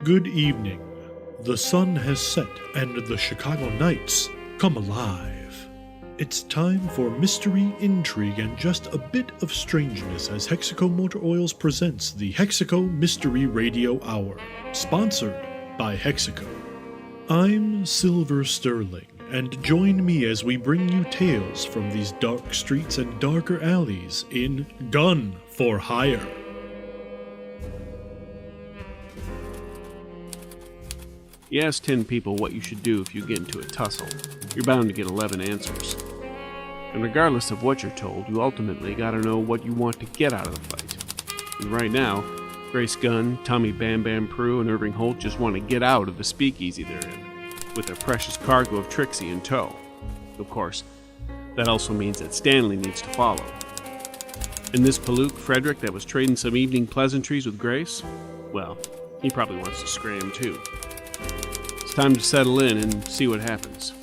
Good evening. The sun has set and the Chicago nights come alive. It's time for mystery, intrigue, and just a bit of strangeness as Hexaco Motor Oils presents the Hexaco Mystery Radio Hour, sponsored by Hexaco. I'm Silver Sterling, and join me as we bring you tales from these dark streets and darker alleys in Gunn for Hire. You ask 10 people what you should do if you get into a tussle. You're bound to get 11 answers. And regardless of what you're told, you ultimately gotta know what you want to get out of the fight. And right now, Grace Gunn, Tommy Bam Bam Prue, and Irving Holt just want to get out of the speakeasy they're in, with their precious cargo of Trixie in tow. Of course, that also means that Stanley needs to follow. And this palook, Fredrich, that was trading some evening pleasantries with Grace, well, he probably wants to scram too. It's time to settle in and see what happens.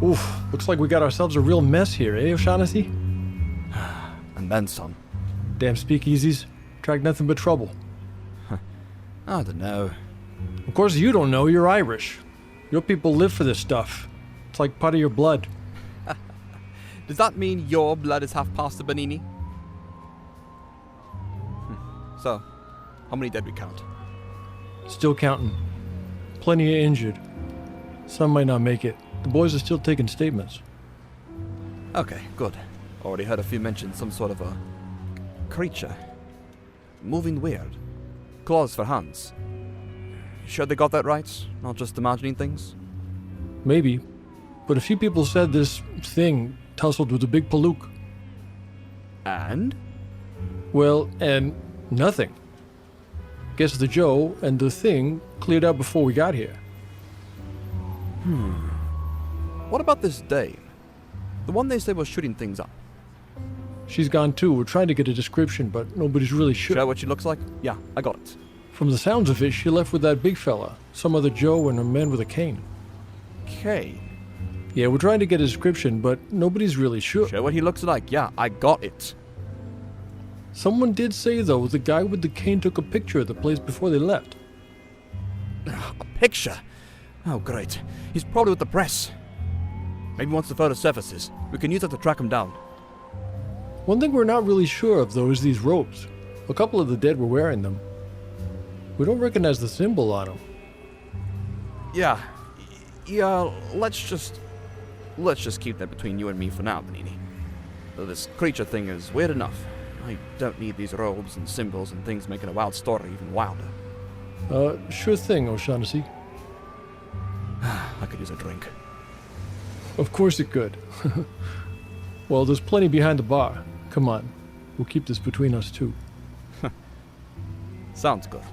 Oof, looks like we got ourselves a real mess here, eh, O'Shaughnessy? And then some. Damn speakeasies. Attract nothing but trouble. I don't know. Of course you don't know, you're Irish. Your people live for this stuff. It's like part of your blood. Does that mean your blood is half past the Benini? So, how many did we count? Still counting. Plenty of injured. Some might not make it. The boys are still taking statements. Okay, good. Already heard a few mention some sort of a creature. Moving weird. Claws for hands. Sure they got that right? Not just imagining things? Maybe. But a few people said this thing tussled with a big palook. And? Well, and nothing. Guess the Joe and the thing cleared out before we got here. What about this dame? The one they say was shooting things up. She's gone too. We're trying to get a description, but nobody's really sure. Sure what she looks like? Yeah, I got it. From the sounds of it, she left with that big fella. Some other Joe and a man with a cane. Okay. Yeah, we're trying to get a description, but nobody's really sure. Sure what he looks like? Yeah, I got it. Someone did say, though, the guy with the cane took a picture of the place before they left. A picture? Oh, great. He's probably with the press. Maybe once the photo surfaces, we can use it to track him down. One thing we're not really sure of, though, is these robes. A couple of the dead were wearing them. We don't recognize the symbol on them. Yeah, let's just keep that between you and me for now, Benini. This creature thing is weird enough. I don't need these robes and symbols and things making a wild story even wilder. Sure thing, O'Shaughnessy. I could use a drink. Of course it could. Well, there's plenty behind the bar. Come on, we'll keep this between us two. Sounds good.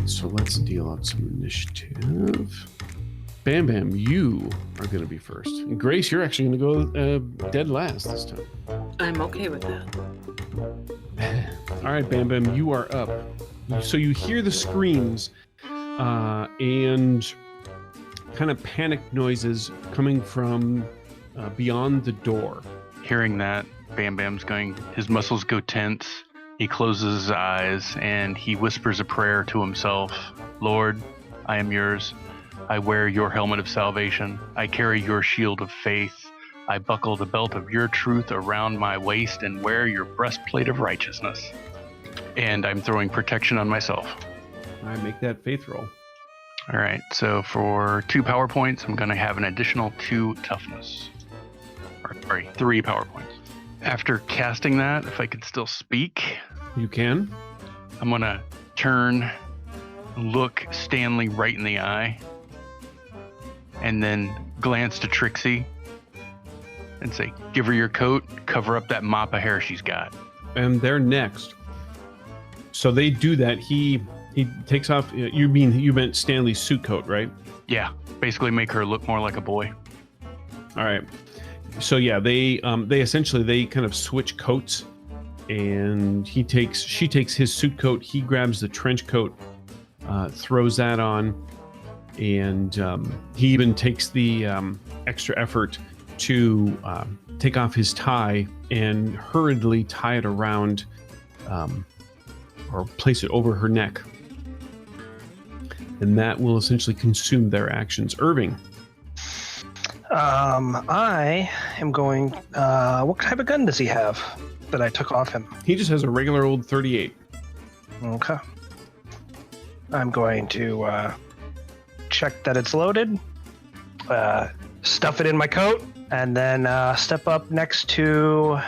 So let's deal out some initiative. Bam Bam, you are going to be first. And Grace, you're actually going to go dead last this time. I'm okay with that. All right, Bam Bam, you are up. So you hear the screams and kind of panic noises coming from beyond the door. Hearing that, Bam Bam's going, his muscles go tense. He closes his eyes and he whispers a prayer to himself. Lord, I am yours. I wear your helmet of salvation. I carry your shield of faith. I buckle the belt of your truth around my waist and wear your breastplate of righteousness. And I'm throwing protection on myself. All right, make that faith roll. All right, so for 2 power points, I'm going to have an additional 2 toughness. Or, sorry, 3 power points. After casting that, if I could still speak, You can. I'm going to turn, look Stanley right in the eye, and then glance to Trixie and say, give her your coat, cover up that mop of hair she's got. And they're next. So they do that. He takes off. You meant Stanley's suit coat, right? Yeah, basically make her look more like a boy. All right. So yeah, they essentially kind of switch coats, and she takes his suit coat. He grabs the trench coat, throws that on, and he even takes the extra effort to take off his tie and hurriedly tie it around, or place it over her neck. And that will essentially consume their actions. Irving. I am going. What type of gun does he have that I took off him? He just has a regular old 38. Okay. I'm going to check that it's loaded, stuff it in my coat, and then step up next to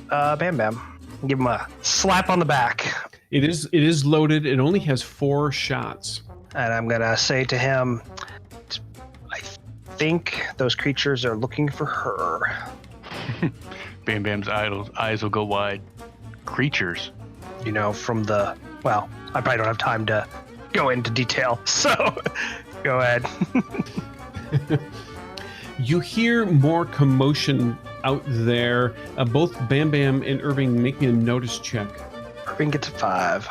Bam Bam and give him a slap on the back. It is loaded. It only has 4 shots. And I'm going to say to him, I think those creatures are looking for her. Bam Bam's eyes will go wide. Creatures. You know, from the... Well, I probably don't have time to go into detail, so go ahead. You hear more commotion out there. Both Bam Bam and Irving make me a notice check. Irving gets a 5.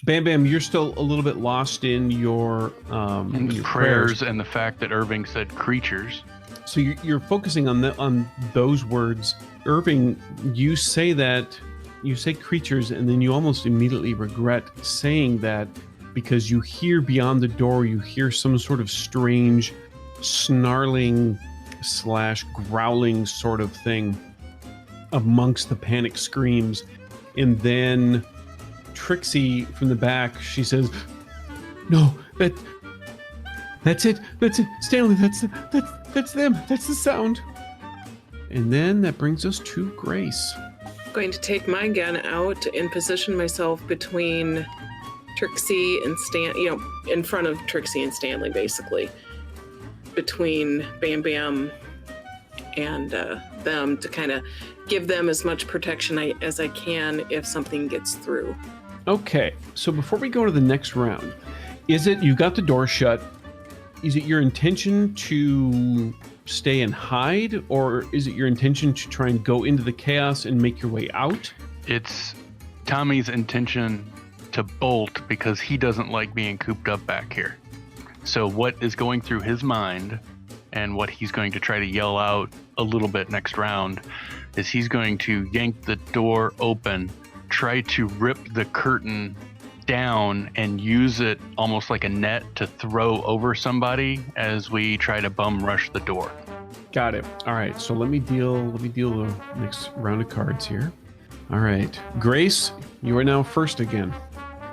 Bam Bam, you're still a little bit lost in your prayers and the fact that Irving said creatures. So you're focusing on those words. Irving, you say creatures, and then you almost immediately regret saying that, because you hear beyond the door, you hear some sort of strange snarling / growling sort of thing amongst the panic screams. And then Trixie from the back, she says, "No, that's it, Stanley, that's them, that's the sound." And then that brings us to Grace. I'm going to take my gun out and position myself between Trixie and in front of Trixie and Stanley, basically, between Bam Bam and them, to kind of give them as much protection as I can if something gets through. Okay, so before we go to the next round, you got the door shut, is it your intention to stay and hide, or is it your intention to try and go into the chaos and make your way out? It's Tommy's intention to bolt because he doesn't like being cooped up back here. So what is going through his mind and what he's going to try to yell out a little bit next round is he's going to yank the door open, try to rip the curtain down and use it almost like a net to throw over somebody as we try to bum rush the door. Got it. All right, so let me deal the next round of cards here. All right, Grace, you are now first again.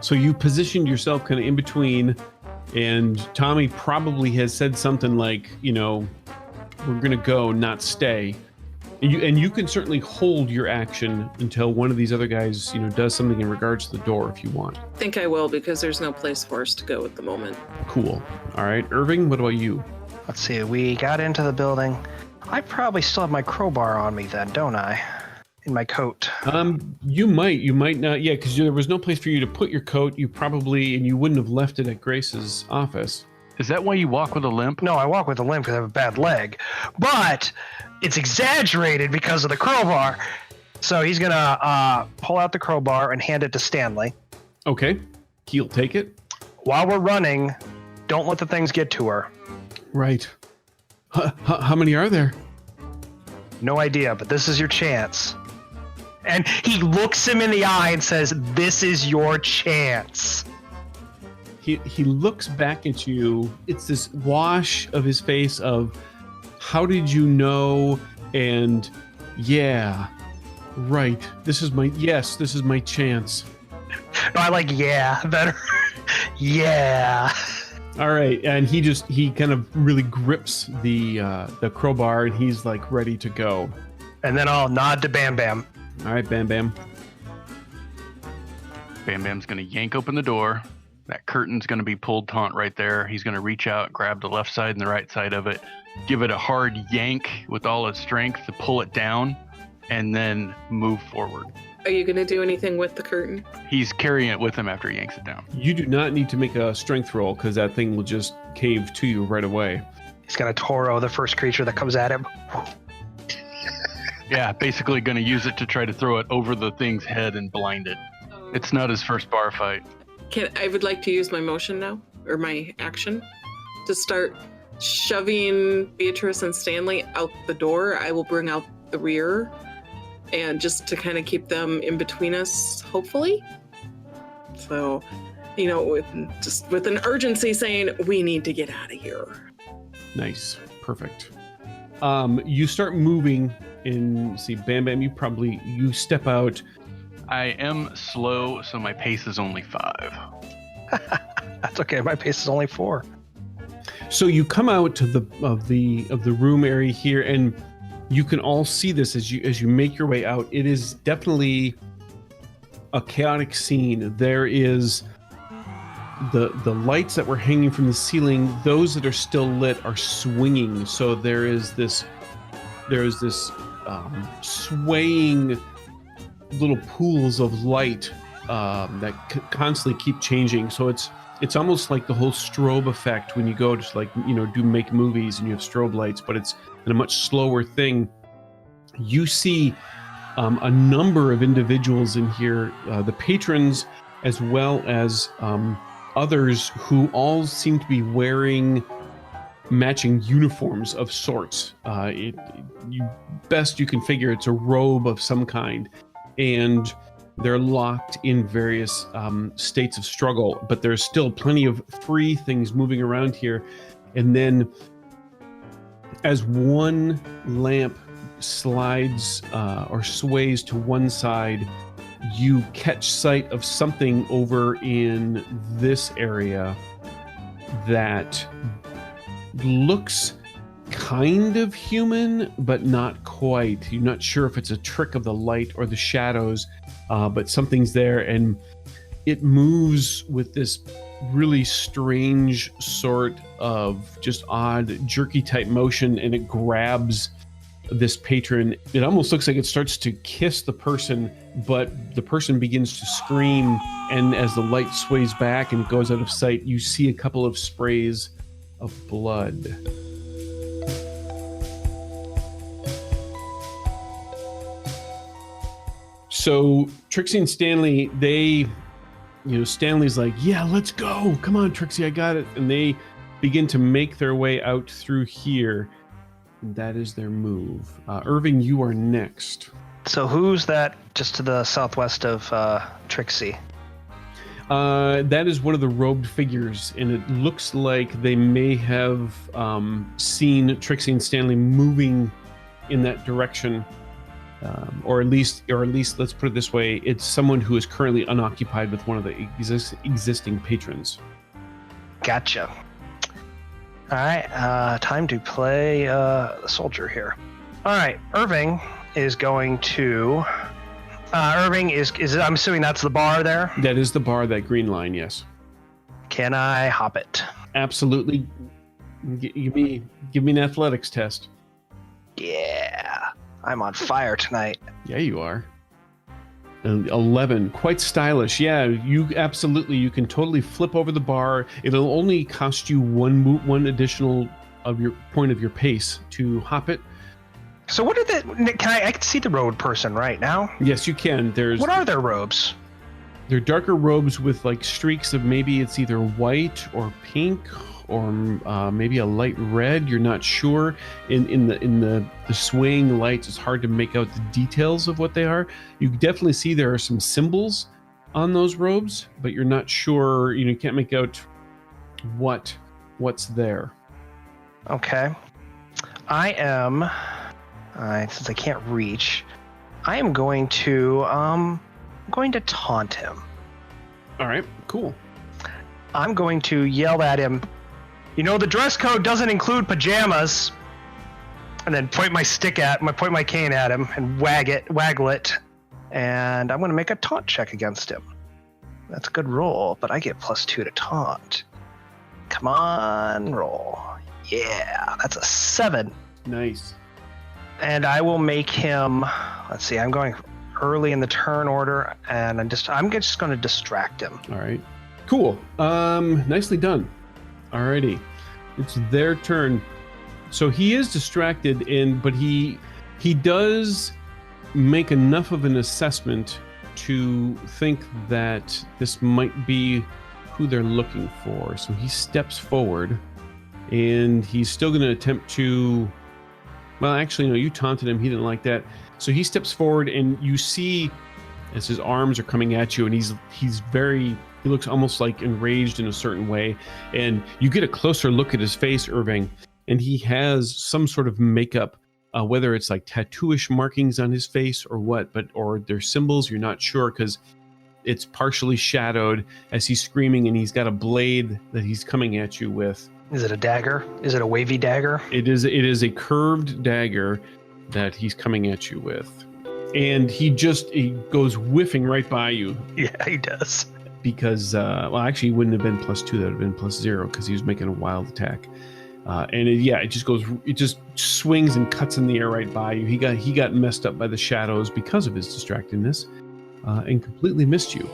So you positioned yourself kind of in between, and Tommy probably has said something like, we're gonna go, not stay. And you can certainly hold your action until one of these other guys, does something in regards to the door if you want. I think I will, because there's no place for us to go at the moment. Cool. All right, Irving, what about you? Let's see, we got into the building. I probably still have my crowbar on me then, don't I? In my coat. You might not. Yeah, because there was no place for you to put your coat. And you wouldn't have left it at Grace's office. Is that why you walk with a limp? No, I walk with a limp because I have a bad leg. But it's exaggerated because of the crowbar. So he's going to pull out the crowbar and hand it to Stanley. Okay. He'll take it. While we're running, don't let the things get to her. Right. How many are there? No idea, but this is your chance. And he looks him in the eye and says, "This is your chance." He looks back at you. It's this wash of his face of, how did you know? And yeah, right. This is my chance. No, I like yeah better. Yeah. All right, and he kind of really grips the crowbar, and he's like ready to go. And then I'll nod to Bam Bam. All right, Bam Bam. Bam Bam's going to yank open the door. That curtain's going to be pulled taut right there. He's going to reach out, grab the left side and the right side of it, give it a hard yank with all his strength to pull it down, and then move forward. Are you going to do anything with the curtain? He's carrying it with him after he yanks it down. You do not need to make a strength roll because that thing will just cave to you right away. He's going to Toro the first creature that comes at him. Yeah, basically going to use it to try to throw it over the thing's head and blind it. It's not his first bar fight. I would like to use my motion now, or my action, to start shoving Beatrice and Stanley out the door. I will bring out the rear, and just to kind of keep them in between us, hopefully. So, with an urgency saying, we need to get out of here. Nice. Perfect. You start moving and see, Bam Bam, you step out. I am slow, so my pace is only 5. That's okay. My pace is only 4. So you come out to the room area here, and you can all see this as you make your way out. It is definitely a chaotic scene. There is the lights that were hanging from the ceiling. Those that are still lit are swinging. So there is this swaying little pools of light that constantly keep changing. So it's almost like the whole strobe effect when you go to make movies and you have strobe lights, but it's in a much slower thing. You see a number of individuals in here, the patrons as well as others who all seem to be wearing matching uniforms of sorts. Best you can figure it's a robe of some kind. And they're locked in various states of struggle, but there's still plenty of free things moving around here. And then as one lamp slides or sways to one side, you catch sight of something over in this area that looks kind of human, but not quite. You're not sure if it's a trick of the light or the shadows, but something's there, and it moves with this really strange sort of just odd jerky type motion, and it grabs this patron. It almost looks like it starts to kiss the person, but the person begins to scream, and as the light sways back and goes out of sight, you see a couple of sprays of blood. So Trixie and Stanley, Stanley's like, yeah, let's go. Come on, Trixie, I got it. And they begin to make their way out through here. That is their move. Irving, you are next. So who's that just to the southwest of Trixie? That is one of the robed figures, and it looks like they may have seen Trixie and Stanley moving in that direction. Or at least, let's put it this way, it's someone who is currently unoccupied with one of the existing patrons. Gotcha. All right, time to play the soldier here. All right, Irving is going to... Irving is I'm assuming that's the bar there? That is the bar, that green line, yes. Can I hop it? Absolutely. Give me an athletics test. Yeah. I'm on fire tonight. Yeah, you are. 11, quite stylish. Yeah, you can totally flip over the bar. It'll only cost you one additional of your point of your pace to hop it. So what are I can see the road person right now? Yes, you can. What are their robes? They're darker robes with like streaks of maybe it's either white or pink or maybe a light red. You're not sure. In the swaying lights, it's hard to make out the details of what they are. You definitely see there are some symbols on those robes, but you're not sure. You can't make out what's there. Okay. I am, since I can't reach, I am going to taunt him. All right, cool. I'm going to yell at him, you know, the dress code doesn't include pajamas. And then point my cane at him and waggle it. And I'm going to make a taunt check against him. That's a good roll, but I get +2 to taunt. Come on, roll. Yeah, that's a 7. Nice. And I will make him, let's see, I'm going early in the turn order, and I'm just going to distract him. All right. Cool. Nicely done. Alrighty. It's their turn. So he is distracted, but he does make enough of an assessment to think that this might be who they're looking for. So he steps forward, and he's still going to attempt to... Well, actually, no, you taunted him. He didn't like that. So he steps forward, and you see as his arms are coming at you, and he looks almost like enraged in a certain way. And you get a closer look at his face, Irving, and he has some sort of makeup, whether it's like tattooish markings on his face or what, or they're symbols, you're not sure, because it's partially shadowed as he's screaming, and he's got a blade that he's coming at you with. Is it a dagger? Is it a wavy dagger? It is a curved dagger that he's coming at you with. And he goes whiffing right by you. Yeah, he does. Because, well, actually, he wouldn't have been +2, that would have been +0, because he was making a wild attack. And it just swings and cuts in the air right by you. He got messed up by the shadows because of his distractedness, and completely missed you.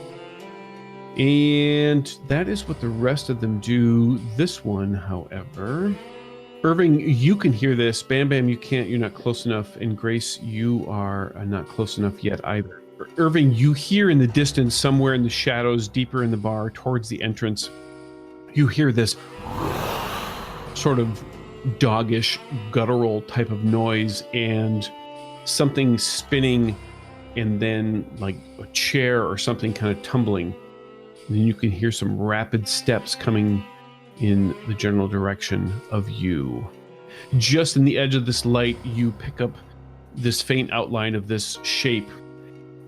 And that is what the rest of them do. This one, however, Irving, you can hear this. Bam Bam, you can't. You're not close enough. And Grace, you are not close enough yet either. Irving, you hear in the distance, somewhere in the shadows, deeper in the bar, towards the entrance, you hear this sort of doggish, guttural type of noise, and something spinning, and then like a chair or something kind of tumbling. And then you can hear some rapid steps coming in the general direction of you. Just in the edge of this light, you pick up this faint outline of this shape.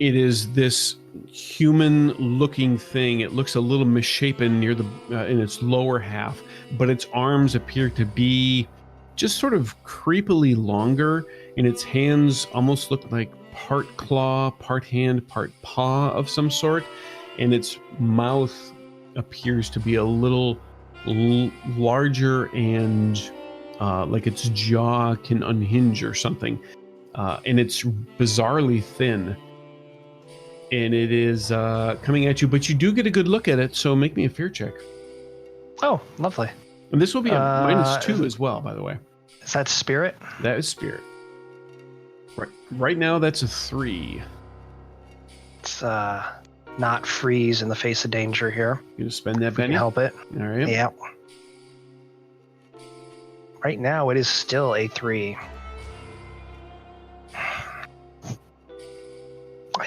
It is this human-looking thing. It looks a little misshapen near in its lower half, but its arms appear to be just sort of creepily longer, and its hands almost look like part claw, part hand, part paw of some sort, and its mouth appears to be a little larger, and like its jaw can unhinge or something, and it's bizarrely thin. And it is coming at you, but you do get a good look at it, so make me a fear check. Oh, lovely. And this will be a -2 as well, by the way. Is that spirit? That is spirit. Right now, that's a 3. It's not freeze in the face of danger here. You just spend that, Benny? Help it. All right. Yeah. Right now, it is still a 3.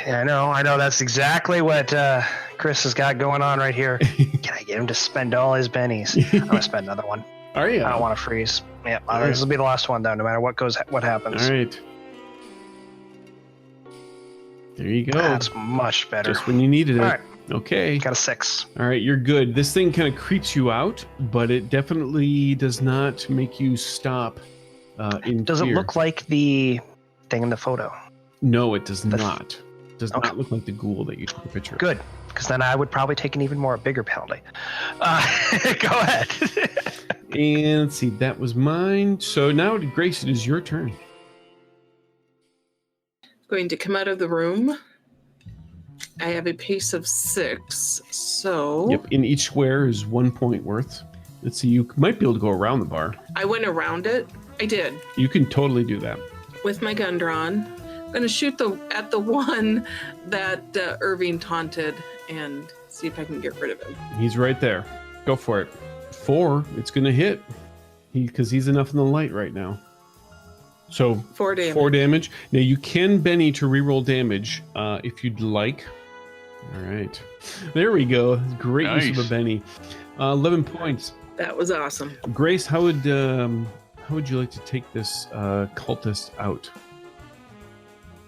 I know. That's exactly what Chris has got going on right here. Can I get him to spend all his bennies? I'm gonna spend another one. Are you? I don't want to freeze. Yeah, this will be the last one, though. No matter what happens. All right. There you go. That's much better. Just when you needed it. All right. Okay. Got a 6. All right, you're good. This thing kind of creeps you out, but it definitely does not make you stop in Does fear. it look like the thing in the photo? No, it does not. It does Okay. not look like the ghoul that you took a picture of. Good, because then I would probably take an even bigger penalty. Go ahead. And let's see, that was mine. So now, Grace, it is your turn. Going to come out of the room. I have a pace of 6, so... Yep, in each square is 1 point worth. Let's see, you might be able to go around the bar. I went around it. I did. You can totally do that. With my gun drawn. I'm going to shoot at the one that Irving taunted and see if I can get rid of him. He's right there. Go for it. 4, it's going to hit. Because he's enough in the light right now. So 4 damage. 4 damage. Now you can Benny to reroll damage if you'd like. All right. There we go. Great use of a Benny. 11 points. That was awesome. Grace, how how would you like to take this cultist out?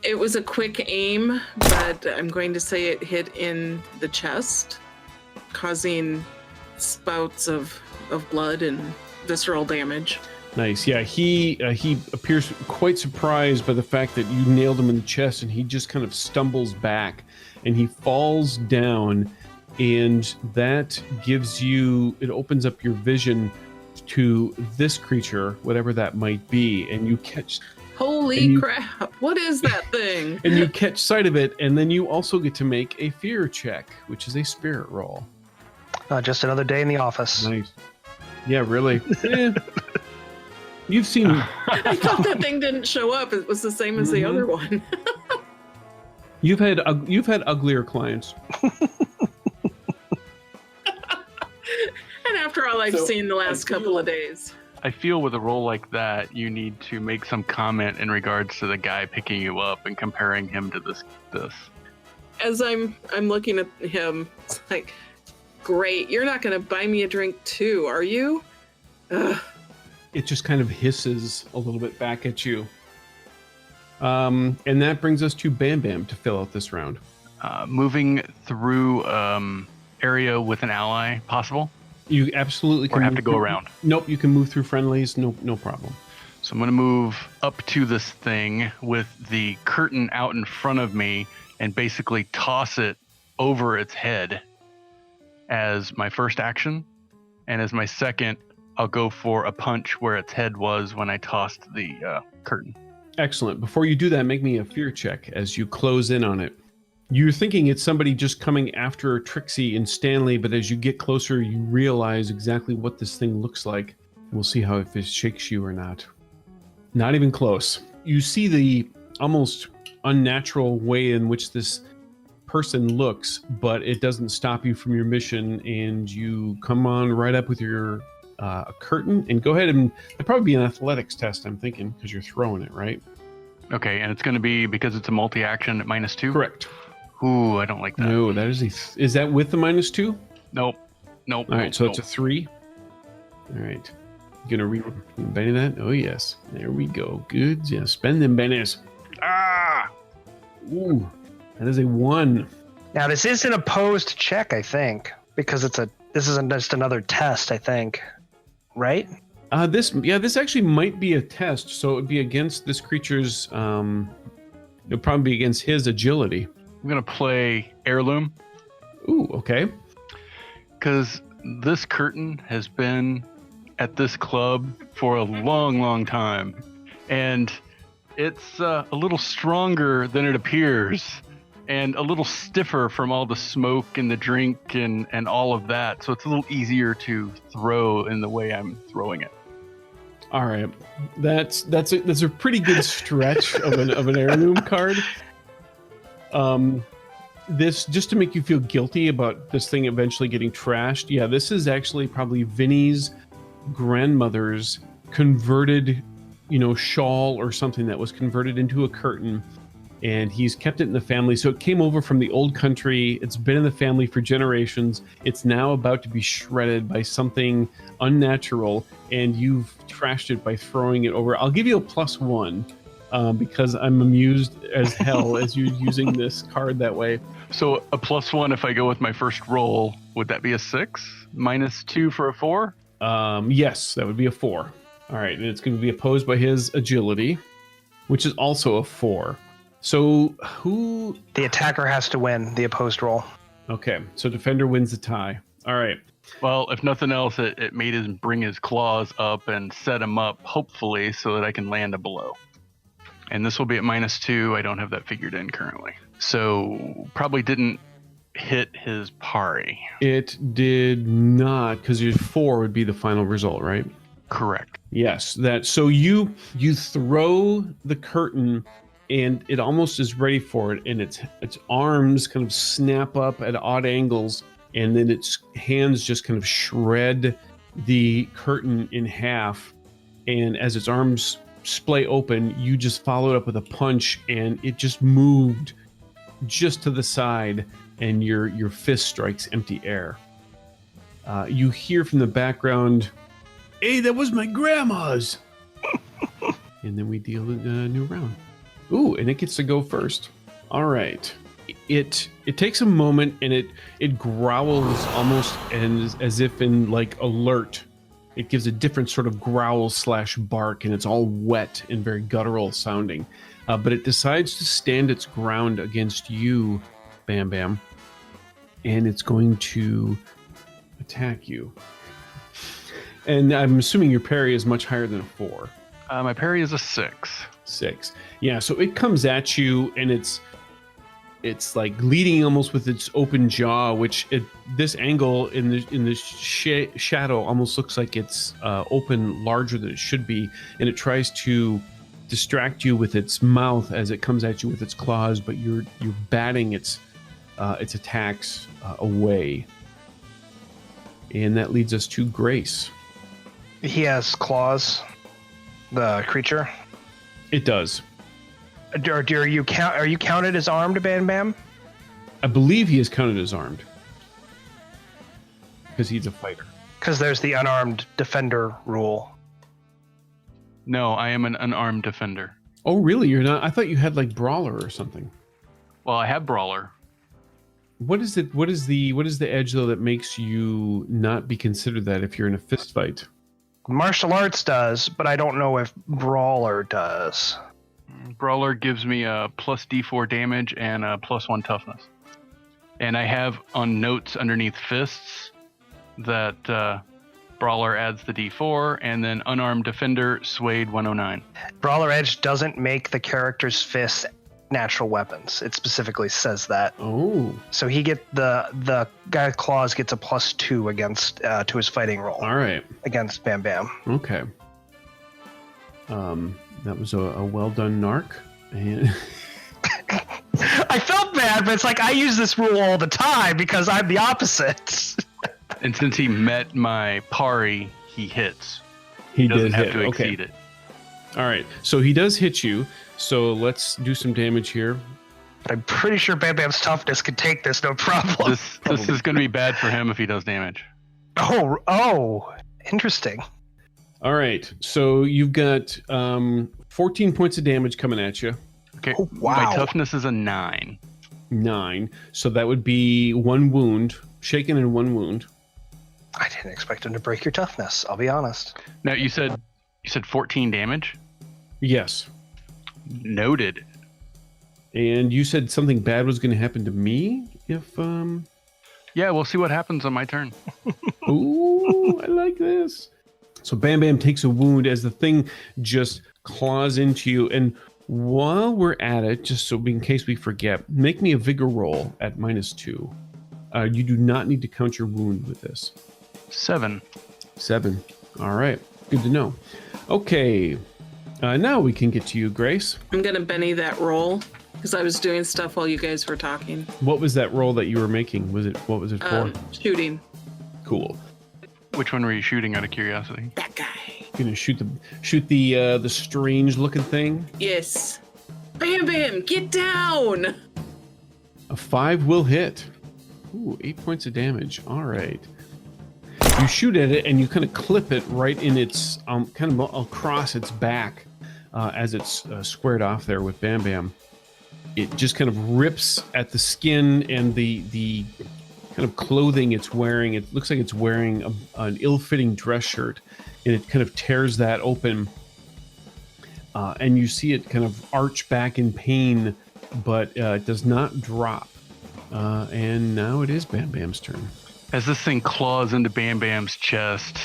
It was a quick aim, but I'm going to say it hit in the chest, causing spouts of blood and visceral damage. Nice. Yeah, he appears quite surprised by the fact that you nailed him in the chest, and he just kind of stumbles back, and he falls down, and that gives you, it opens up your vision to this creature, whatever that might be, and you catch... Holy crap, what is that thing? And you catch sight of it, and then you also get to make a fear check, which is a spirit roll. Just another day in the office. Nice. Yeah, really. You've seen... I thought that thing didn't show up. It was the same as the other one. You've had uglier clients. And after all I've seen the last couple of days. I feel with a role like that, you need to make some comment in regards to the guy picking you up and comparing him to this. As I'm looking at him, it's like, great, you're not going to buy me a drink too, are you? Ugh. It just kind of hisses a little bit back at you. And that brings us to Bam Bam to fill out this round. Moving through area with an ally, possible? You absolutely can. Or have to go around? Nope, you can move through friendlies, no problem. So I'm going to move up to this thing with the curtain out in front of me and basically toss it over its head as my first action. And as my second, I'll go for a punch where its head was when I tossed the curtain. Excellent. Before you do that, make me a fear check as you close in on it. You're thinking it's somebody just coming after Trixie and Stanley, but as you get closer, you realize exactly what this thing looks like. We'll see how if it shakes you or not. Not even close. You see the almost unnatural way in which this person looks, but it doesn't stop you from your mission, and you come on right up with your curtain, and go ahead and it'd probably be an athletics test, I'm thinking, because you're throwing it, right? Okay, and it's going to be, because it's a multi-action at -2? Correct. Ooh, I don't like that. No, that is is that with the -2? Nope. All right, so it's a 3. All right. You gonna re-benny that? Oh, yes. There we go. Good. Yeah, spend them bennies. Ah! Ooh, that is a 1. Now, this is an opposed check, I think, because this isn't just another test, I think. Right? This actually might be a test, so it would be against this creature's, it would probably be against his agility. I'm going to play Heirloom. Ooh, okay. Because this curtain has been at this club for a long, long time. And it's a little stronger than it appears. And a little stiffer from all the smoke and the drink and all of that. So it's a little easier to throw in the way I'm throwing it. All right. That's a pretty good stretch of an heirloom card. This, just to make you feel guilty about this thing eventually getting trashed. Yeah, this is actually probably Vinny's grandmother's converted, shawl or something that was converted into a curtain, and he's kept it in the family. So it came over from the old country. It's been in the family for generations. It's now about to be shredded by something unnatural, and you've trashed it by throwing it over. I'll give you a +1. Because I'm amused as hell as you're using this card that way. So a +1 if I go with my first roll, would that be a 6? -2 for a 4? Yes, that would be a 4. All right, and it's going to be opposed by his agility, which is also a 4. So who... The attacker has to win the opposed roll. Okay, so defender wins the tie. All right. Well, if nothing else, it made him bring his claws up and set him up, hopefully, so that I can land a blow. And this will be at -2. I don't have that figured in currently. So probably didn't hit his parry. It did not, because your 4 would be the final result, right? Correct. Yes. So you throw the curtain, and it almost is ready for it, and its arms kind of snap up at odd angles, and then its hands just kind of shred the curtain in half. And as its arms splay open, you just followed up with a punch, and it just moved just to the side, and your fist strikes empty air. You hear from the background, "Hey, that was my grandma's." And then we deal a new round. Ooh, and it gets to go first. All right. It takes a moment, and it growls almost as if in like alert. It gives a different sort of growl / bark, and it's all wet and very guttural sounding. But it decides to stand its ground against you, Bam Bam, and it's going to attack you. And I'm assuming your parry is much higher than a 4. My parry is a 6. 6. Yeah, so it comes at you, and it's like leading almost with its open jaw, which at this angle in the shadow almost looks like it's open larger than it should be, and it tries to distract you with its mouth as it comes at you with its claws, but you're batting its attacks away. And that leads us to Grace. He has claws, the creature. It does. Are you counted as armed, Bam Bam? I believe he is counted as armed because he's a fighter. Because there's the unarmed defender rule. No, I am an unarmed defender. Oh, really? You're not? I thought you had like brawler or something. Well, I have brawler. What is it? What is the edge though that makes you not be considered that if you're in a fist fight? Martial arts does, but I don't know if brawler does. Brawler gives me a plus D4 damage and a +1 toughness. And I have on notes underneath fists that brawler adds the D4, and then unarmed defender swayed 109. Brawler edge doesn't make the character's fists natural weapons. It specifically says that. Oh. So he the guy with claws gets a +2 against to his fighting roll. All right. Against Bam Bam. Okay. That was a well done narc. And I felt bad, but it's like I use this rule all the time because I'm the opposite. And since he met my parry, he hits. He doesn't did have hit. to Okay. exceed it. All right. So he does hit you. So let's do some damage here. I'm pretty sure Bam Bam's toughness could take this, no problem. This is going to be bad for him if he does damage. Oh, interesting. All right. So you've got 14 points of damage coming at you. Okay. Oh, wow. My toughness is a 9. 9. So that would be 1 wound. Shaken and 1 wound. I didn't expect him to break your toughness, I'll be honest. Now you said 14 damage? Yes. Noted. And you said something bad was going to happen to me if Yeah, we'll see what happens on my turn. Ooh, I like this. So Bam Bam takes a wound as the thing just claws into you. And while we're at it, just so in case we forget, make me a vigor roll at -2. You do not need to count your wound with this. 7. 7. All right. Good to know. Okay. Now we can get to you, Grace. I'm gonna Benny that roll because I was doing stuff while you guys were talking. What was that roll that you were making? What was it for? Shooting. Cool. Which one were you shooting out of curiosity? That guy. Gonna shoot the strange looking thing. Yes. Bam Bam, get down! A 5 will hit. Ooh, 8 points of damage. All right. You shoot at it and you kind of clip it right in its kind of across its back as it's squared off there with Bam Bam. It just kind of rips at the skin and the kind of clothing it's wearing. It looks like it's wearing an ill-fitting dress shirt, and it kind of tears that open. And you see it kind of arch back in pain, but it does not drop. And now it is Bam Bam's turn. As this thing claws into Bam Bam's chest,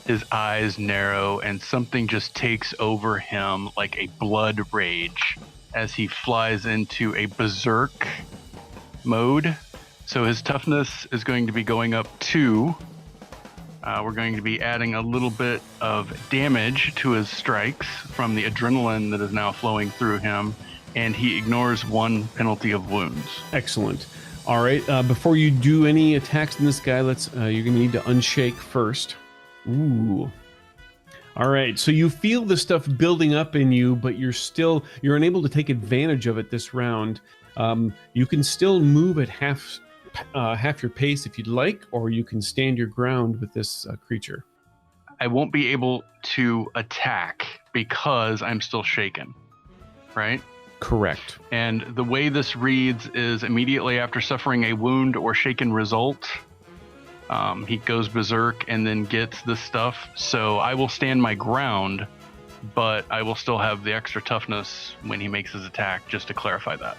his eyes narrow and something just takes over him like a blood rage as he flies into a berserk mode. So his toughness is going to be going up 2. We're going to be adding a little bit of damage to his strikes from the adrenaline that is now flowing through him, and he ignores 1 penalty of wounds. Excellent. All right. Before you do any attacks on this guy, you're going to need to unshake first. Ooh. All right. So you feel the stuff building up in you, but you're unable to take advantage of it this round. You can still move at half your pace if you'd like, or you can stand your ground with this creature. I won't be able to attack because I'm still shaken, right? Correct. And the way this reads is immediately after suffering a wound or shaken result, he goes berserk and then gets this stuff. So I will stand my ground, but I will still have the extra toughness when he makes his attack, just to clarify that.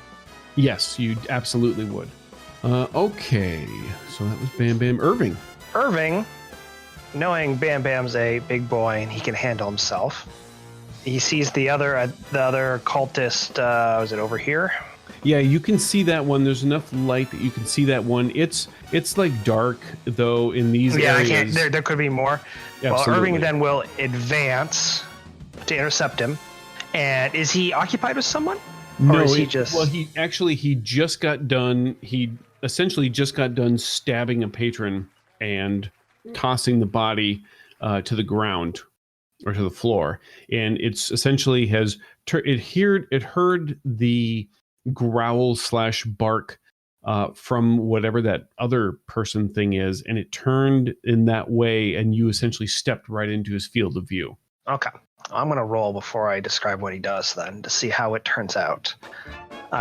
Yes, you absolutely would. Okay, so that was Bam Bam. Irving, knowing Bam Bam's a big boy and he can handle himself, he sees the other cultist. Was it over here? Yeah, you can see that one. There's enough light that you can see that one. It's like dark though in these areas. I can't. There could be more. Absolutely. Well, Irving then will advance to intercept him. And is he occupied with someone? No, or is he just? Well, he just got done. He essentially just got done stabbing a patron and tossing the body to the ground or to the floor, and it's essentially it heard the growl / bark from whatever that other person thing is, and it turned in that way, and you essentially stepped right into his field of view. Okay. I'm going to roll before I describe what he does then to see how it turns out.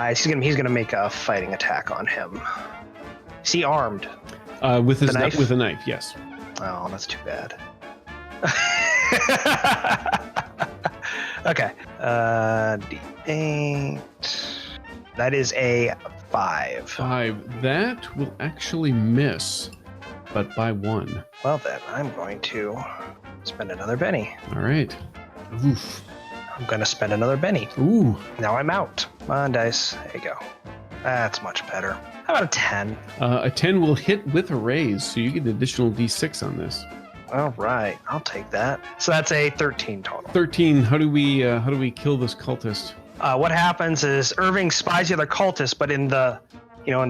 He's going to make a fighting attack on him. Is he armed? With his knife? With a knife, yes. Oh, that's too bad. Okay. D8. That is a 5. 5. That will actually miss, but by 1. Well then, I'm going to spend another Benny. All right. Oof. I'm going to spend another Benny. Ooh. Now I'm out. Come on, dice. There you go. That's much better. How about a 10? A 10 will hit with a raise, so you get an additional d6 on this. All right, I'll take that. So that's a 13 total. 13. How do we kill this cultist? What happens is Irving spies the other cultist, but in the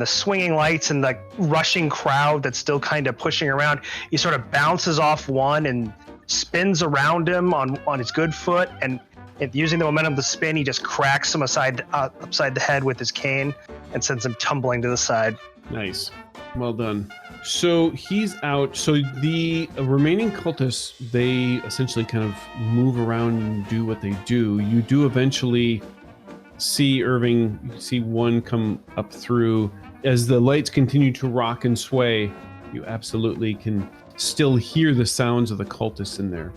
swinging lights and the rushing crowd that's still kind of pushing around, he sort of bounces off one and spins around him on his good foot, and using the momentum of the spin, he just cracks him upside the head with his cane and sends him tumbling to the side. Nice. Well done. So he's out. So the remaining cultists, they essentially kind of move around and do what they do. You do eventually see Irving, you see one come up through. As the lights continue to rock and sway, you absolutely can still hear the sounds of the cultists in there.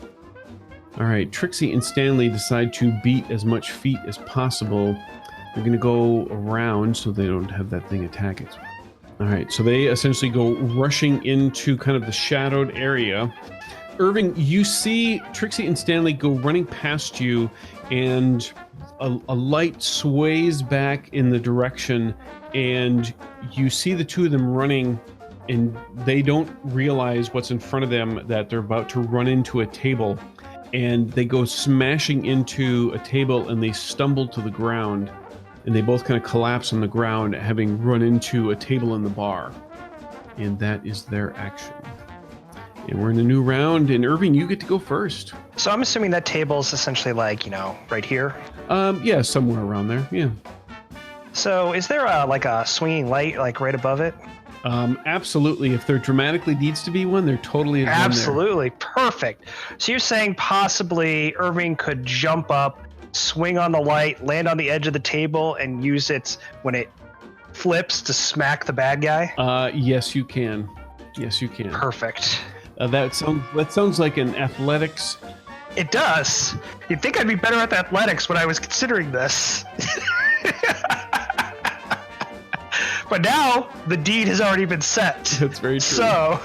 All right, Trixie and Stanley decide to beat as much feet as possible. They're going to go around so they don't have that thing attack it. All right, so they essentially go rushing into kind of the shadowed area. Irving, you see Trixie and Stanley go running past you, and a light sways back in the direction, and you see the two of them running, and they don't realize what's in front of them, that they're about to run into a table, and they go smashing into a table, and they stumble to the ground. And they both kind of collapse on the ground, having run into a table in the bar. And that is their action. And we're in a new round, and Irving, you get to go first. So I'm assuming that table is essentially like, right here? Yeah, somewhere around there, yeah. So is there a swinging light like right above it? Absolutely. If there dramatically needs to be one, there totally is. Absolutely. Perfect. So you're saying possibly Irving could jump up, swing on the light, land on the edge of the table, and use it when it flips to smack the bad guy? Yes, you can. Yes, you can. Perfect. That sounds like an athletics. It does. You'd think I'd be better at athletics when I was considering this. But now the deed has already been set. That's very true. So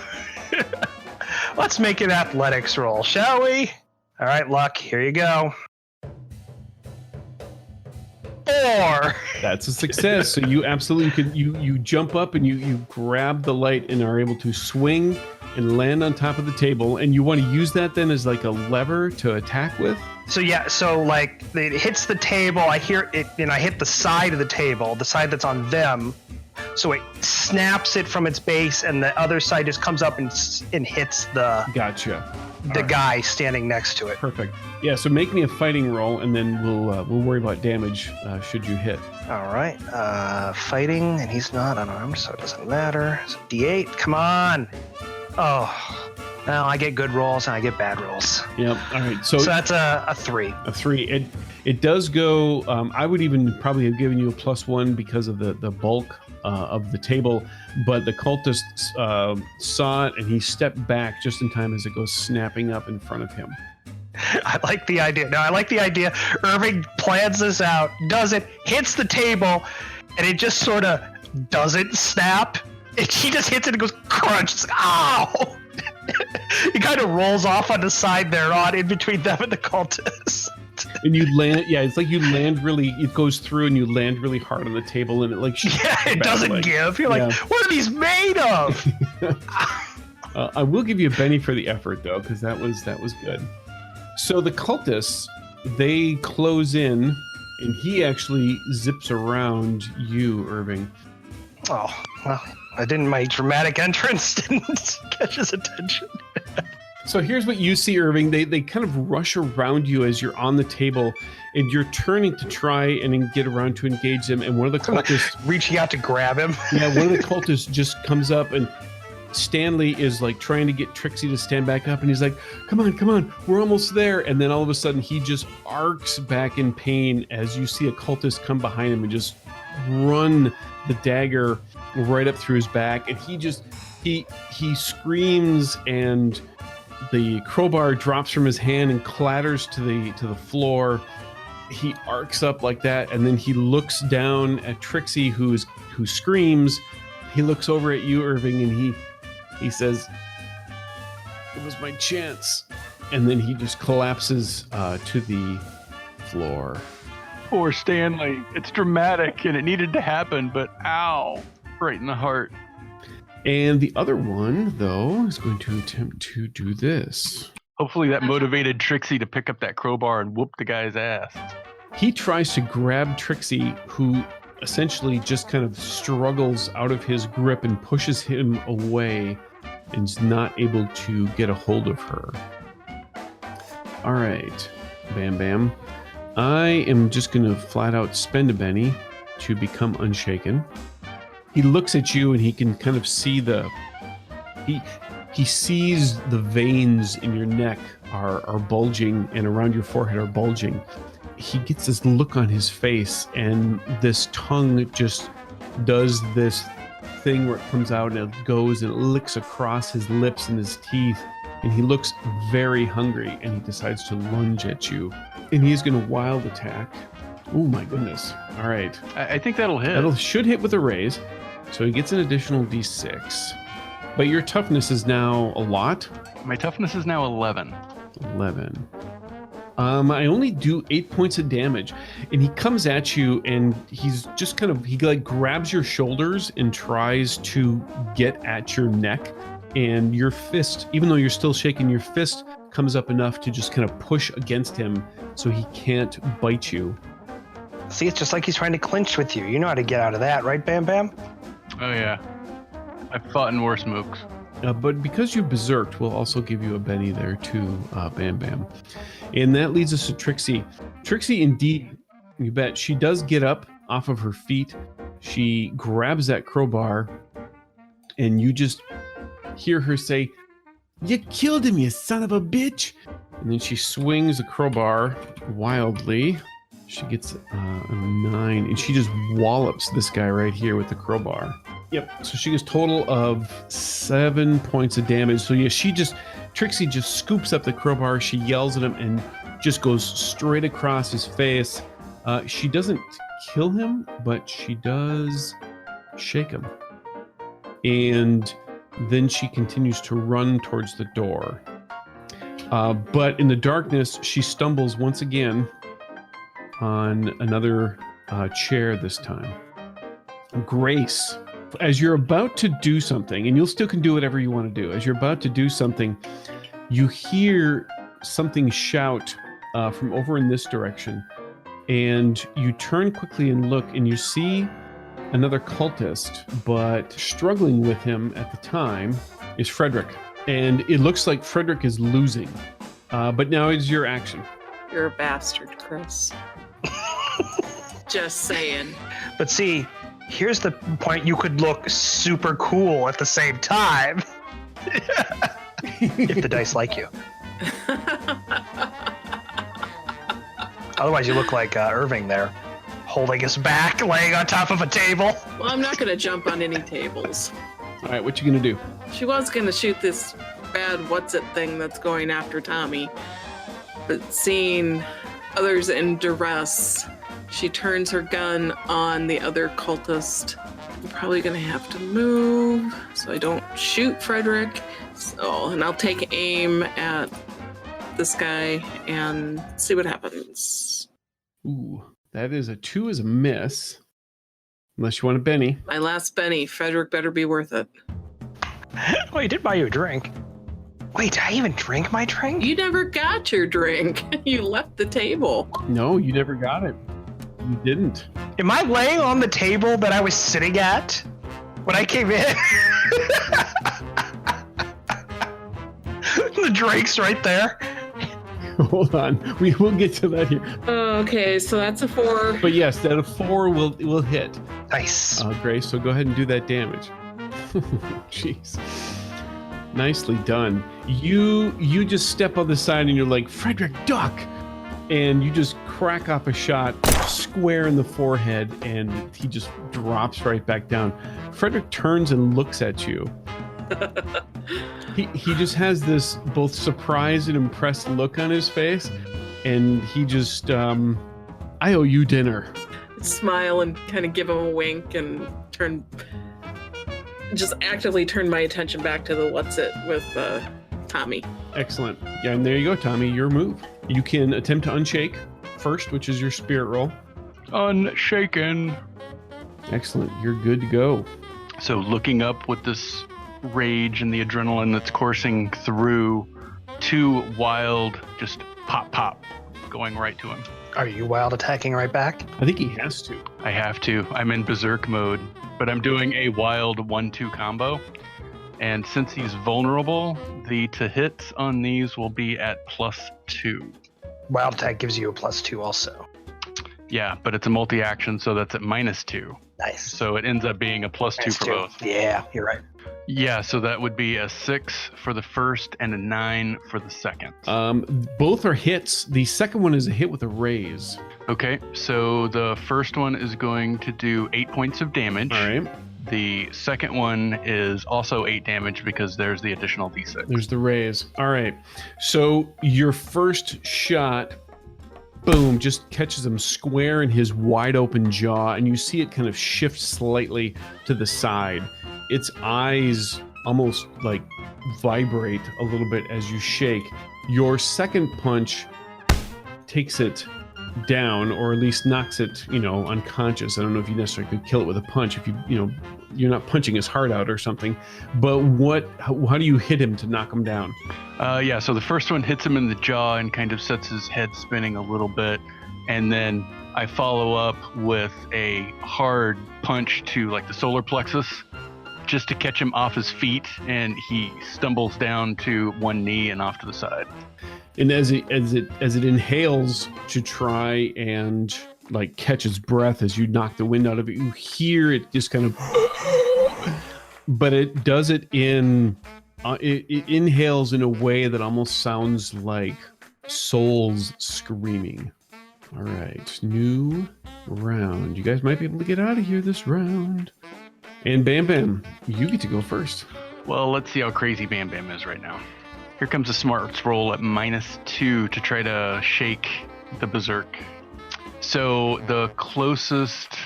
let's make an athletics roll, shall we? All right, Luck, here you go. 4. That's a success. So you absolutely could. You jump up and you grab the light and are able to swing and land on top of the table. And you want to use that then as like a lever to attack with. So yeah, so like it hits the table. I hear it, and I hit the side of the table, the side that's on them. So it snaps it from its base, and the other side just comes up and hits the guy standing next to it. Perfect. Yeah. So make me a fighting roll, and then we'll worry about damage should you hit. All right. Fighting, and he's not unarmed, so it doesn't matter. So D8. Come on. Oh, Well, I get good rolls and I get bad rolls. Yep. All right. So that's a 3. A 3. It does go. I would even probably have given you a +1 because of the bulk of the table, but the cultist saw it and he stepped back just in time as it goes snapping up in front of him. I like the idea. No, I like the idea. Irving plans this out, does it, hits the table, and it just sort of doesn't snap. He just hits it and goes crunch. It's like, ow! He kind of rolls off on the side there on in between them and the cultists. And you land, it's like you land really, it goes through and you land really hard on the table and it like it doesn't give. You're like, what are these made of? I will give you a Benny for the effort though, because that was good. So the cultists, they close in and he actually zips around you, Irving. Oh, well, my dramatic entrance didn't catch his attention. So here's what you see, Irving. They kind of rush around you as you're on the table, and you're turning to try and get around to engage them. And one of the cultists reaching out to grab him. Yeah, one of the cultists just comes up, and Stanley is like trying to get Trixie to stand back up, and he's like, "Come on, we're almost there." And then all of a sudden, he just arcs back in pain as you see a cultist come behind him and just run the dagger right up through his back, and he screams and the crowbar drops from his hand and clatters to the floor. He arcs up like that, and then he looks down at Trixie, who screams. He looks over at you, Irving, and he says, "It was my chance." And then he just collapses to the floor. Poor Stanley. It's dramatic, and it needed to happen, but ow, right in the heart. And the other one, though, is going to attempt to do this. Hopefully that motivated Trixie to pick up that crowbar and whoop the guy's ass. He tries to grab Trixie, who essentially just kind of struggles out of his grip and pushes him away and is not able to get a hold of her. All right, Bam Bam. I am just going to flat out spend a Benny to become unshaken. He looks at you and he can kind of see he sees the veins in your neck are bulging and around your forehead are bulging. He gets this look on his face and this tongue just does this thing where it comes out and it goes and it licks across his lips and his teeth, and he looks very hungry and he decides to lunge at you, and he's going to wild attack. Oh my goodness. All right. I think that'll hit. That'll should hit with a raise. So he gets an additional d6. But your toughness is now a lot. My toughness is now 11. 11. I only do 8 points of damage. And he comes at you and he's just he like grabs your shoulders and tries to get at your neck. And your fist, even though you're still shaking, your fist comes up enough to just kind of push against him so he can't bite you. See, it's just like he's trying to clinch with you. You know how to get out of that, right, Bam Bam? Oh, yeah. I've fought in worse mooks. But because you berserked, we'll also give you a Benny there too, Bam Bam. And that leads us to Trixie. Trixie, indeed, you bet, she does get up off of her feet. She grabs that crowbar, and you just hear her say, "You killed him, you son of a bitch!" And then she swings a crowbar wildly. She gets a 9, and she just wallops this guy right here with the crowbar. Yep. So she gets total of 7 points of damage. So yeah, Trixie just scoops up the crowbar. She yells at him and just goes straight across his face. She doesn't kill him, but she does shake him. And then she continues to run towards the door. But in the darkness, she stumbles once again on another chair this time. Grace, as you're about to do something, and you still can do whatever you want to do, as you're about to do something, you hear something shout from over in this direction, and you turn quickly and look, and you see another cultist, but struggling with him at the time is Fredrich. And it looks like Fredrich is losing. But now it's your action. You're a bastard, Chris. Just saying. But see, here's the point. You could look super cool at the same time. if the dice like you. Otherwise, you look like Irving there, holding his back, laying on top of a table. Well, I'm not going to jump on any tables. All right, what you gonna do? She was going to shoot this bad what's-it thing that's going after Tommy. But seeing others in duress, she turns her gun on the other cultist. I'm probably going to have to move so I don't shoot Fredrich. And I'll take aim at this guy and see what happens. Ooh, that is a 2 is a miss. Unless you want a Benny. My last Benny. Fredrich better be worth it. Oh, he did buy you a drink. Wait, did I even drink my drink? You never got your drink. You left the table. No, you never got it. You didn't. Am I laying on the table that I was sitting at when I came in? The drink's right there. Hold on. We will get to that here. Okay, so that's a 4. But yes, that a 4 will hit. Nice. Grace, so go ahead and do that damage. Jeez. Nicely done. You just step on the side and you're like, Fredrich, duck! And you just crack off a shot square in the forehead and he just drops right back down. Fredrich turns and looks at you. He just has this both surprised and impressed look on his face, and he just, I owe you dinner. Smile and kind of give him a wink and just actively turn my attention back to the what's-it with Tommy. Excellent. Yeah, and there you go, Tommy, your move. You can attempt to unshake first, which is your spirit roll. Unshaken. Excellent. You're good to go. So looking up with this rage and the adrenaline that's coursing through, 2 wild, just pop, going right to him. Are you wild attacking right back? I think he has to. I have to. I'm in berserk mode, but I'm doing a wild 1-2 combo. And since he's vulnerable, the to hit on these will be at +2. Wild attack gives you a +2 also. Yeah, but it's a multi-action, so that's at -2. Nice. So it ends up being a +2 for both. Yeah, you're right. Yeah, so that would be a 6 for the first and a 9 for the second. Both are hits. The second one is a hit with a raise. Okay, so the first one is going to do 8 points of damage. All right. The second one is also 8 damage because there's the additional d6. There's the raise. All right. So your first shot, boom, just catches him square in his wide open jaw, and you see it kind of shift slightly to the side. Its eyes almost like vibrate a little bit as you shake. Your second punch takes it down, or at least knocks it, unconscious. I don't know if you necessarily could kill it with a punch if you're not punching his heart out or something. But how do you hit him to knock him down? Yeah, so the first one hits him in the jaw and kind of sets his head spinning a little bit. And then I follow up with a hard punch to like the solar plexus, just to catch him off his feet, and he stumbles down to one knee and off to the side. And as it inhales to try and like catch its breath as you knock the wind out of it, you hear it just kind of, but it does it it inhales in a way that almost sounds like souls screaming. All right, new round. You guys might be able to get out of here this round. And Bam Bam, you get to go first. Well, let's see how crazy Bam Bam is right now. Here comes a smarts roll at -2 to try to shake the berserk. So the closest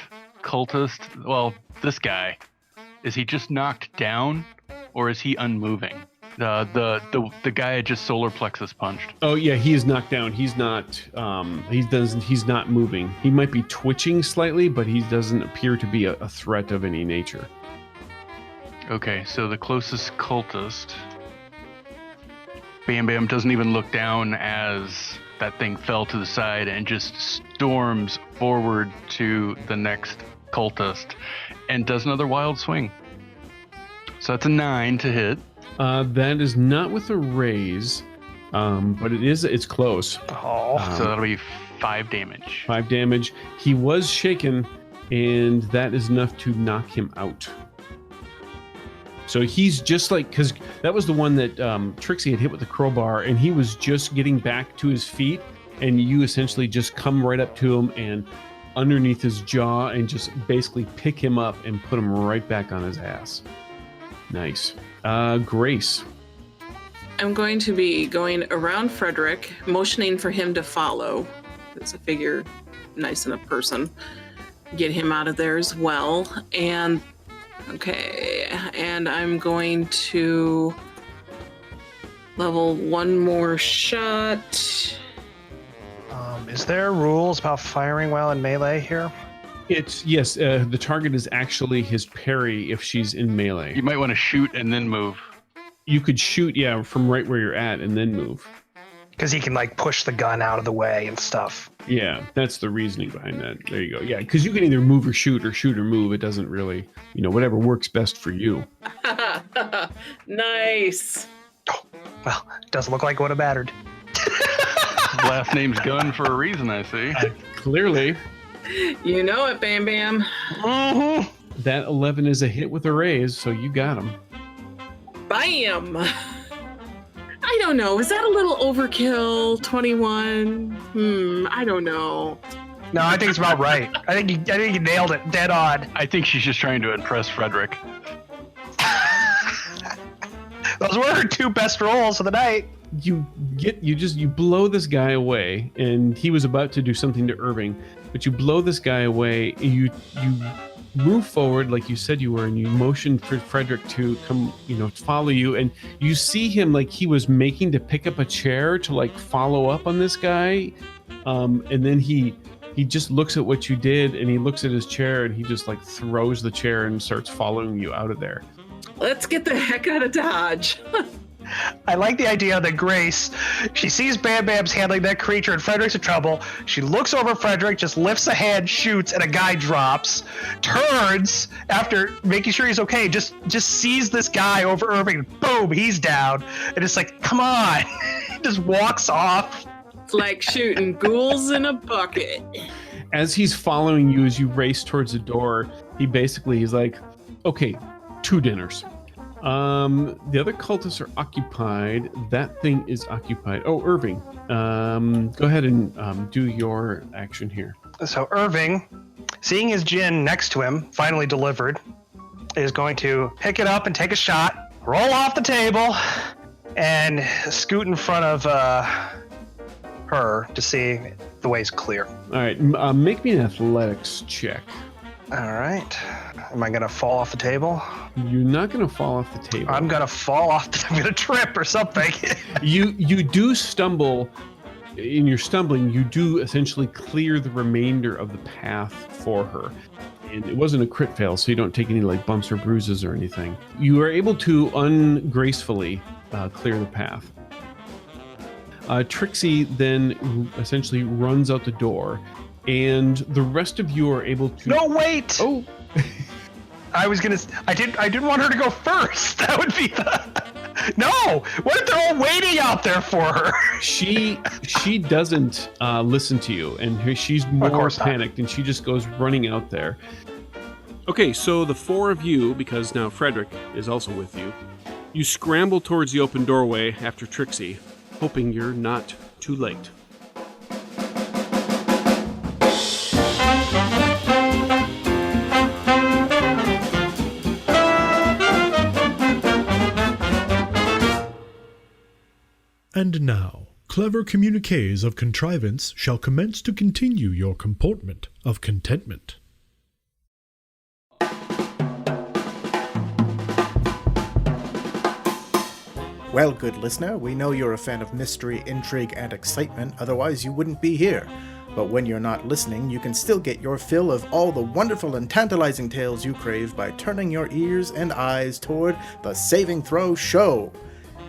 cultist, well, this guy, is he just knocked down, or is he unmoving? The guy I just solar plexus punched. Oh yeah, he is knocked down. He's not. He's not moving. He might be twitching slightly, but he doesn't appear to be a threat of any nature. Okay, so the closest cultist, Bam Bam doesn't even look down as that thing fell to the side and just storms forward to the next cultist and does another wild swing. So that's a 9 to hit. That is not with a raise, but it's close. Oh. So that'll be 5 damage. 5 damage. He was shaken, and that is enough to knock him out. So he's just like, because that was the one that Trixie had hit with the crowbar, and he was just getting back to his feet, and you essentially just come right up to him and underneath his jaw and just basically pick him up and put him right back on his ass. Nice. Grace. I'm going to be going around Fredrich, motioning for him to follow. It's a figure nice enough person. Get him out of there as well. And I'm going to level one more shot. Is there rules about firing while in melee here? Yes, the target is actually his parry if she's in melee. You might want to shoot and then move. You could shoot, from right where you're at and then move. Because he can like push the gun out of the way and stuff. Yeah, that's the reasoning behind that. There you go. Yeah, because you can either move or shoot or move. It doesn't really, whatever works best for you. Nice. Oh, well, doesn't look like it would have mattered. Last name's Gunn for a reason, I see. Clearly. You know it, Bam Bam. Mm-hmm. That 11 is a hit with a raise, so you got him. Bam! I don't know. Is that a little overkill? 21? I don't know. No, I think it's about right. I think you nailed it dead on. I think she's just trying to impress Fredrich. Those were her two best rolls of the night. You blow this guy away, and he was about to do something to Irving, but you blow this guy away. You move forward like you said you were, and you motion for Fredrich to come, follow you, and you see him like he was making to pick up a chair to like follow up on this guy, and then he just looks at what you did, and he looks at his chair, and he just like throws the chair and starts following you out of there. Let's get the heck out of Dodge. I like the idea that Grace, she sees Bam Bam's handling that creature and Frederick's in trouble. She looks over Fredrich, just lifts a hand, shoots, and a guy drops. Turns after making sure he's okay, just sees this guy over Irving. Boom, he's down. And it's like, come on. Just walks off. It's like shooting ghouls in a bucket. As he's following you as you race towards the door, he's like, okay, 2 dinners. The other cultists are occupied. That thing is occupied. Oh, Irving. Go ahead and do your action here. So Irving, seeing his gin next to him, finally delivered, is going to pick it up and take a shot, roll off the table, and scoot in front of her to see the way's clear. All right, make me an athletics check. All right. Am I going to fall off the table? You're not going to fall off the table. I'm going to fall off. I'm going to trip or something. You do stumble. In your stumbling, you do essentially clear the remainder of the path for her. And it wasn't a crit fail, so you don't take any like bumps or bruises or anything. You are able to ungracefully clear the path. Trixie then essentially runs out the door, and the rest of you are able to... No, wait! Oh! I didn't want her to go first. That would be the... No! What if they're all waiting out there for her? She doesn't listen to you, and she's more panicked, and she just goes running out there. Okay, so the 4 of you, because now Fredrich is also with you, you scramble towards the open doorway after Trixie, hoping you're not too late. And now, clever communiques of contrivance shall commence to continue your comportment of contentment. Well, good listener, we know you're a fan of mystery, intrigue, and excitement, otherwise you wouldn't be here. But when you're not listening, you can still get your fill of all the wonderful and tantalizing tales you crave by turning your ears and eyes toward the Saving Throw Show.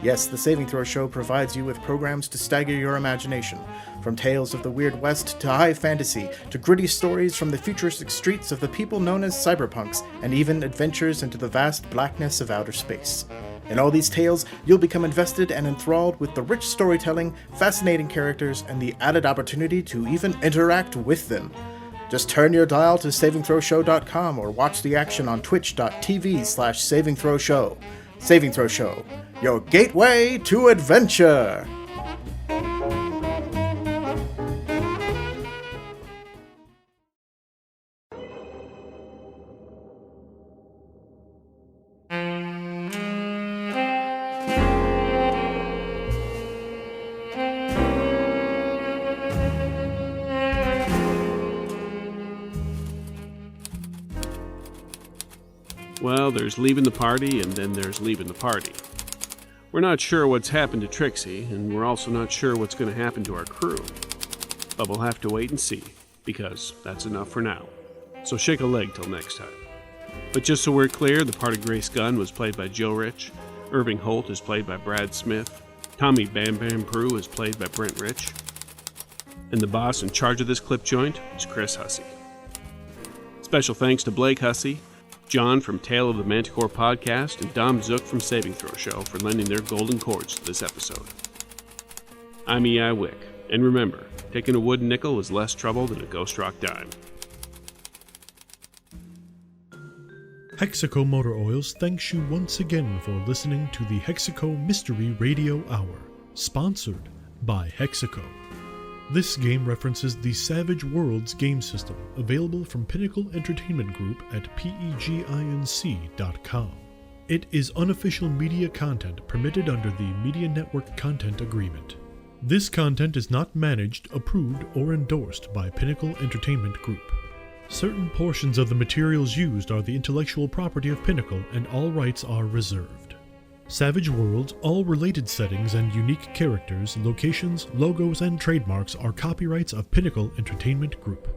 Yes, the Saving Throw Show provides you with programs to stagger your imagination. From tales of the Weird West to high fantasy, to gritty stories from the futuristic streets of the people known as cyberpunks, and even adventures into the vast blackness of outer space. In all these tales, you'll become invested and enthralled with the rich storytelling, fascinating characters, and the added opportunity to even interact with them. Just turn your dial to savingthrowshow.com or watch the action on twitch.tv/savingthrowshow. Saving Throw Show, your gateway to adventure! Well, there's leaving the party, and then there's leaving the party. We're not sure what's happened to Trixie, and we're also not sure what's going to happen to our crew. But we'll have to wait and see, because that's enough for now. So shake a leg till next time. But just so we're clear, the part of Grace Gunn was played by Joe Rich, Irving Holt is played by Brad Smith, Tommy Bam Bam Prue is played by Brent Rich, and the boss in charge of this clip joint is Chris Hussey. Special thanks to Blake Hussey, John from Tale of the Manticore podcast, and Dom Zook from Saving Throw Show for lending their golden chords to this episode. I'm E.I. Wick, and remember, taking a wooden nickel is less trouble than a Ghost Rock dime. Hexaco Motor Oils thanks you once again for listening to the Hexaco Mystery Radio Hour, sponsored by Hexaco. This game references the Savage Worlds game system, available from Pinnacle Entertainment Group at peginc.com. It is unofficial media content permitted under the Media Network Content Agreement. This content is not managed, approved, or endorsed by Pinnacle Entertainment Group. Certain portions of the materials used are the intellectual property of Pinnacle, and all rights are reserved. Savage Worlds, all related settings and unique characters, locations, logos, and trademarks are copyrights of Pinnacle Entertainment Group.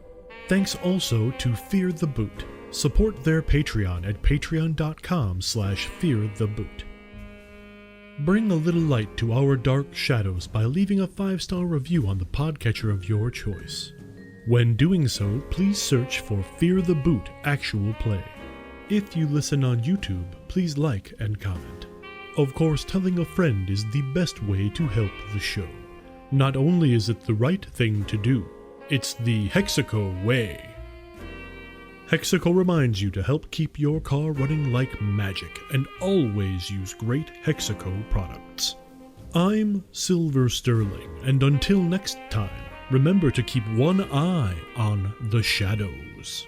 Thanks also to Fear the Boot. Support their Patreon at patreon.com/feartheboot. Bring a little light to our dark shadows by leaving a 5-star review on the podcatcher of your choice. When doing so, please search for Fear the Boot Actual Play. If you listen on YouTube, please like and comment. Of course, telling a friend is the best way to help the show. Not only is it the right thing to do, it's the Hexaco way. Hexaco reminds you to help keep your car running like magic and always use great Hexaco products. I'm Silver Sterling, and until next time, remember to keep one eye on the shadows.